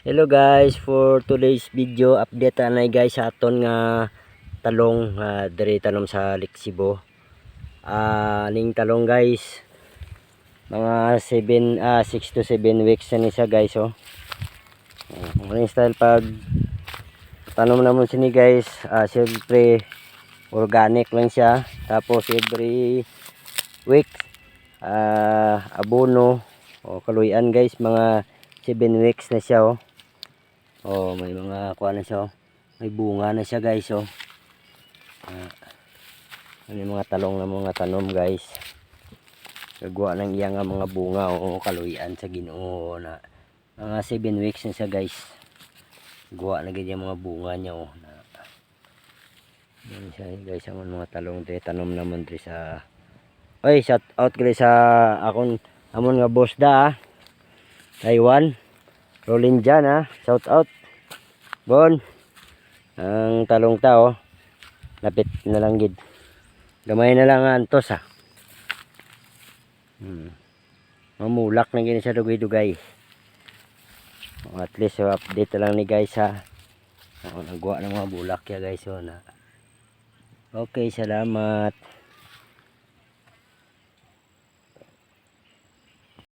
Hello guys, for today's video update anay guys sa aton nga talong diri tanom sa Lixibo. Ning talong guys mga 6 to 7 weeks na ni siya guys oh. Ano style pag tanom naman sini guys, siyempre organic lang siya. Tapos every week abono o kaluyan guys, mga 7 weeks na siya oh. Oh, may mga kuha na siya oh. May bunga na siya guys oh. May mga talong na mga tanom guys. Gagawa ng iya nga mga bunga o kaluyan sa Ginoo na mga 7 weeks na siya guys. Gawa na ganyan mga bunga niya oh. Yan siya guys, ang mga talong dito tanom naman dito sa. Oy, shout out guys sa akon amon nga boss da Taiwan. Rolling dyan shout out Bon. Ang talong tao lapit na lang gid, gamay na lang antos mamulak na gini sa dugay-dugay. At least update lang ni guys nagawa ng mga bulak ya guys na. Okay, salamat.